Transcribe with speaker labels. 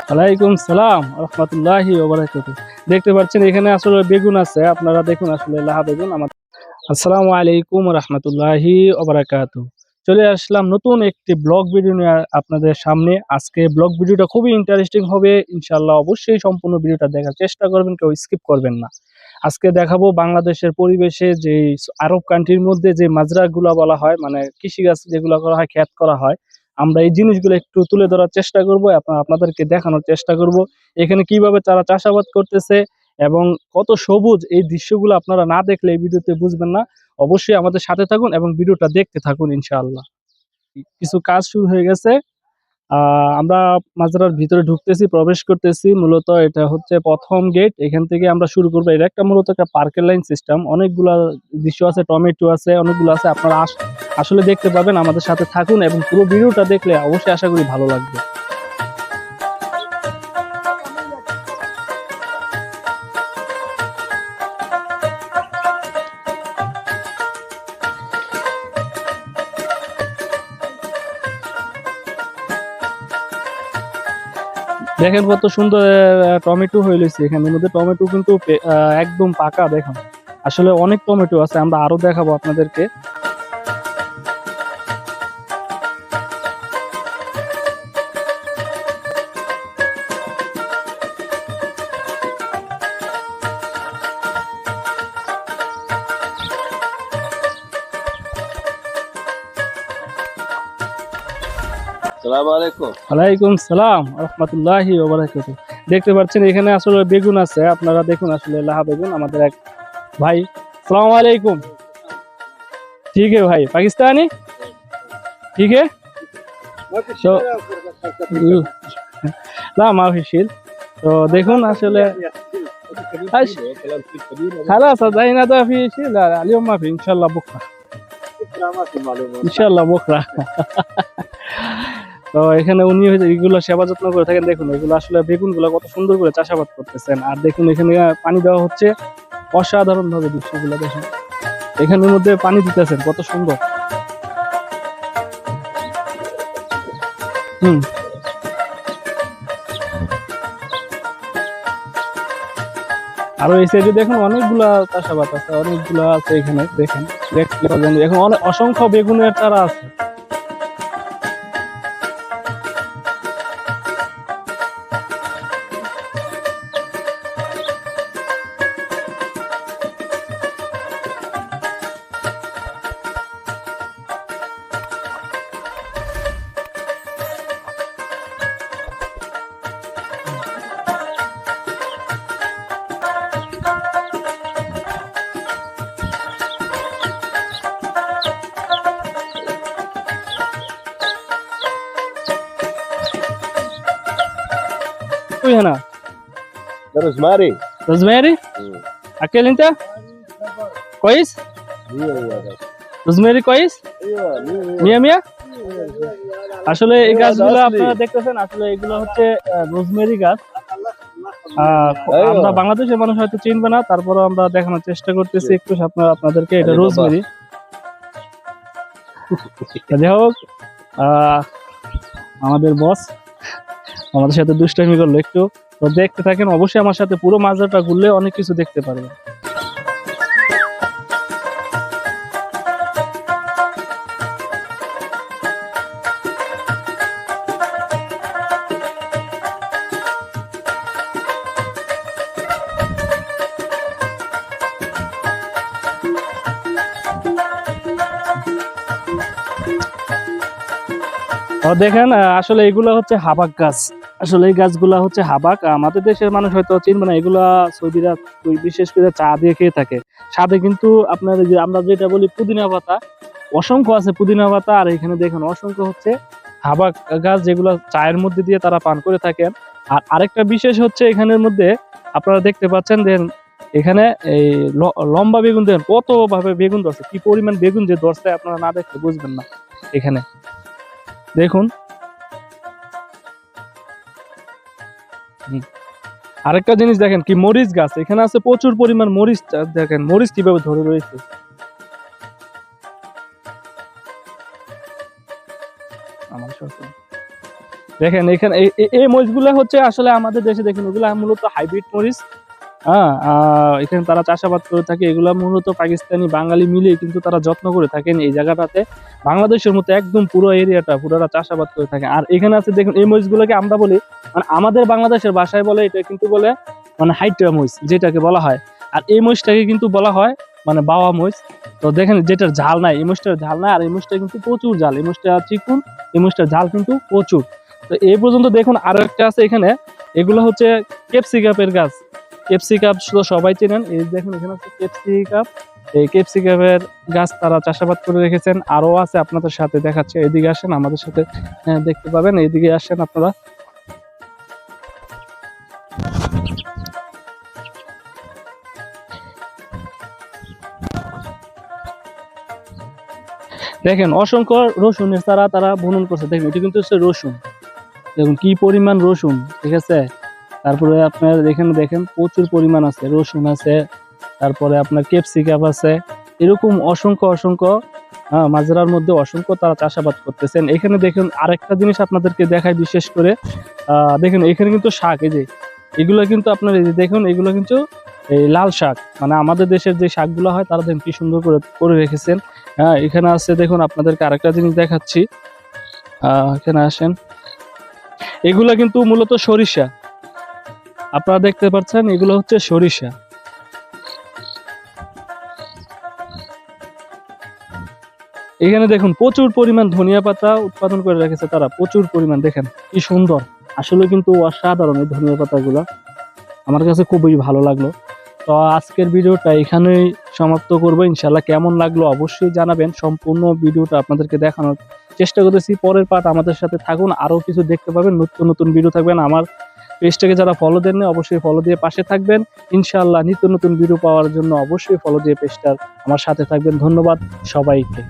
Speaker 1: ওয়ালাইকুম সালাম রহমতুল্লাহি ওয়া বারাকাতুহু। দেখতে পাচ্ছেন এখানে আসলে বেগুন আছে, আপনারা দেখুন আসলে লাহা বেগুন। আসসালামু আলাইকুম রহমতুল্লাহি ওয়া বারাকাতুহু। চলে আসলাম নতুন একটি ব্লগ ভিডিও নিয়ে আপনাদের সামনে। আজকে ব্লগ ভিডিওটা খুবই ইন্টারেস্টিং হবে ইনশাআল্লাহ। অবশ্যই সম্পূর্ণ ভিডিওটা দেখার চেষ্টা করবেন, কেউ স্কিপ করবেন না। আজকে দেখাবো বাংলাদেশের পরিবেশে যে আরব কান্ট্রির মধ্যে যে মাজরাগুলা বলা হয়, মানে কৃষিকাজ যেগুলো করা হয়, ক্ষেত করা হয়, আমরা এই জিনিসগুলো একটু তুলে ধরার চেষ্টা করব, আপনাদেরকে দেখানোর চেষ্টা করব এখানে কিভাবে তারা চাষাবাদ করতেছে এবং কত সবুজ। এই দৃশ্যগুলো আপনারা না দেখলে এই ভিডিওতে বুঝবেন না। অবশ্যই আমাদের সাথে থাকুন এবং ভিডিওটা দেখতে থাকুন ইনশাআল্লাহ। কিছু কাজ শুরু হয়ে গেছে। আমরা মাজরার ভিতরে ঢুকতেছি, প্রবেশ করতেছি। মূলত এটা হচ্ছে প্রথম গেট, এখান থেকে আমরা শুরু করবো। এটা একটা মূলত একটা পার্কের লাইন সিস্টেম, অনেকগুলা দৃশ্য আছে, টমেটো আছে, অনেকগুলো আছে। আপনারা আসলে দেখতে পাবেন, আমাদের সাথে থাকুন এবং পুরো ভিডিওটা দেখলে অবশ্যই আশা করি ভালো লাগবে। দেখেন কত সুন্দর টমেটো হয়েছে এখানের মধ্যে। টমেটো কিন্তু একদম পাকা। দেখুন আসলে অনেক টমেটো আছে, আমরা আরো দেখাবো আপনাদেরকে। ওয়ালাইকুম সালাম রহমতুল্লাহি ওয়া বারাকাতুহু। দেখতে পাচ্ছেন এখানে আসলে বেগুন আছে, আপনারা দেখুন আসলে লাহা বেগুন। আমাদের এক ভাই, সালাম আলাইকুম। ঠিক है भाई, पाकिस्तानी ठीक है। तो لا ما في شيء। তো দেখুন আসলে خلاص هذا ده في شيء، لا اليوم ما في، ان شاء الله بكره ان شاء الله بكره। তো এখানে উনি এগুলো সেবা যত্ন করে থাকেন। দেখুন এগুলো আসলে বেগুন গুলা কত সুন্দর করে চাষাবাদ করতেছেন। আর দেখুন এখানে পানি দেওয়া হচ্ছে অসাধারণ ভাবে। দৃশ্যগুলো দেখুন, এখানের মধ্যে পানি দিতেছেন কত সুন্দর। আরো এই সাইডে দেখুন অনেকগুলা চাষাবাদ আছে, অনেকগুলা আছে এখানে। দেখেন দেখতে পাবেন এখন অনেক অসংখ্য বেগুনের চারা আছে। هنا
Speaker 2: ده روزماري.
Speaker 1: روزماري اكل انت كويس. روزماري كويس 100 আসলে এই গাছগুলো আপনারা দেখতেছেন, আসলে এগুলো হচ্ছে রোজমেরি গাছ। আমরা বাংলাদেশের মানুষ হয়তো চিনবে না, তারপরে আমরা দেখানোর চেষ্টা করতেছি একটু আপনাদেরকে। এটা রোজমেরি। যাই হোক, আমাদের বস আমাদের সাথে দুষ্টামি করলো একটু। তো দেখতে থাকেন, অবশ্যই আমার সাথে পুরো মাজারটা ঘুরলে অনেক কিছু দেখতে পারবেন। দেখেন আসলে এগুলা হচ্ছে হাবাক গাছ। আসলে এই গাছগুলা হচ্ছে হাবাক। আমাদের দেশের মানুষ হয়তো চিনবে না, এগুলা সৌদিরা বিশেষ করে চা দিয়ে খেয়ে থাকে। স্বাদে কিন্তু আপনার আমরা যেটা বলি পুদিনা পাতা, অসংখ্য আছে পুদিনা পাতা। আর এখানে দেখেন অসংখ্য হচ্ছে হাবাক গাছ, যেগুলো চায়ের মধ্যে দিয়ে তারা পান করে থাকেন। আর আরেকটা বিশেষ হচ্ছে এখানের মধ্যে আপনারা দেখতে পাচ্ছেন, দেন এখানে এই লম্বা বেগুন দেন কত ভাবে বেগুন ধরছে, কি পরিমাণ বেগুন যে ধরছে আপনারা না দেখলে বুঝবেন না। এখানে দেখুন আরেকটা জিনিস দেখেন, কি মরিচ গাছ এখানে আছে, প্রচুর পরিমাণ মরিচ। দেখেন মরিচ কিভাবে ধরে রয়েছে। আমার সরকার দেখেন এখানে এই মরিচগুলো হচ্ছে আসলে আমাদের দেশে দেখেন এগুলা মূলত হাইব্রিড মরিচ। হ্যাঁ, এখানে তারা চাষাবাদ করে থাকে, এগুলা মূলত পাকিস্তানি বাঙালি মিলে কিন্তু তারা যত্ন করে থাকেন এই জায়গাটাতে। বাংলাদেশের মতো একদম পুরো এরিয়াটা পুরোটা চাষাবাদ করে থাকে। আর এখানে আছে দেখুন এই মরিচগুলোকে আমরা বলি, মানে আমাদের বাংলাদেশের ভাষায় বলে এটা কিন্তু বলে মানে হাইট্রা মরিচ যেটাকে বলা হয়। আর এই মরিচটাকে কিন্তু বলা হয় মানে বাওয়া মরিচ। তো দেখেন যেটার ঝাল নাই, এই মরিচটার ঝাল নাই, আর এই মরিচটা কিন্তু প্রচুর ঝাল। এই মরিচটা চিকুন, এই মরিচটার ঝাল কিন্তু প্রচুর। তো এই পর্যন্ত দেখুন আরো একটা আছে এখানে, এগুলো হচ্ছে ক্যাপসিকামের গাছ। ক্যাপসিকাম তো সবাই চেনেন, এই দেখুন এখানে আছে ক্যাপসিকাম। এই ক্যাপসিকামের গাছ তারা চাষাবাদ করে রেখেছেন। আরো আছে আপনাদের সাথে দেখাচ্ছে, এদিকে আসেন আমাদের সাথে দেখতে পাবেন, এইদিকে আসেন আপনারা। দেখেন অসংখ্য রসুনের চারা তারা বুনন করছে। দেখেন এটা কিন্তু হচ্ছে রসুন, দেখুন কি পরিমাণ রসুন, ঠিক আছে। তারপরে আপনার এখানে দেখেন প্রচুর পরিমাণ আছে রসুন আছে, তারপরে আপনার ক্যাপসিকাম আছে, এরকম অসংখ্য অসংখ্য মাজরার মধ্যে অসংখ্য তারা চাষাবাদ করতেছেন। এখানে দেখুন আরেকটা জিনিস আপনাদেরকে দেখায় বিশেষ করে, দেখুন এখানে কিন্তু শাক, এই যে এগুলো কিন্তু আপনার এই যে দেখুন এগুলো কিন্তু এই লাল শাক, মানে আমাদের দেশের যে শাকগুলো হয় তারা দেখুন কি সুন্দর করে করে রেখেছেন। হ্যাঁ, এখানে আছে দেখুন আপনাদেরকে আরেকটা জিনিস দেখাচ্ছি, এখানে আসেন, এগুলা কিন্তু মূলত সরিষা, আপনারা দেখতে পাচ্ছেন এগুলো হচ্ছে সরিষা। এখানে দেখুন প্রচুর পরিমাণ ধনিয়া পাতা উৎপাদন করে রেখেছে তারা, প্রচুর পরিমাণ। দেখেন কি সুন্দর, আসলে কিন্তু অসাধারণ এই ধনিয়া পাতাগুলা, আমার কাছে খুবই ভালো লাগলো। তো আজকের ভিডিওটা এখানেই সমাপ্ত করবো। ইনশাল্লাহ কেমন লাগলো অবশ্যই জানাবেন। সম্পূর্ণ ভিডিওটা আপনাদেরকে দেখানোর চেষ্টা করতেছি। পরের পার্ট আমাদের সাথে থাকুন, আরো কিছু দেখতে পাবেন, নতুন নতুন ভিডিও থাকবেন। আমার পেজটাকে যারা ফলো দেননি অবশ্যই ফলো দিয়ে পাশে থাকবেন। ইনশাল্লাহ নিত্য নতুন ভিডিও পাওয়ার জন্য অবশ্যই ফলো দিয়ে পেজটার আমার সাথে থাকবেন। ধন্যবাদ সবাইকে।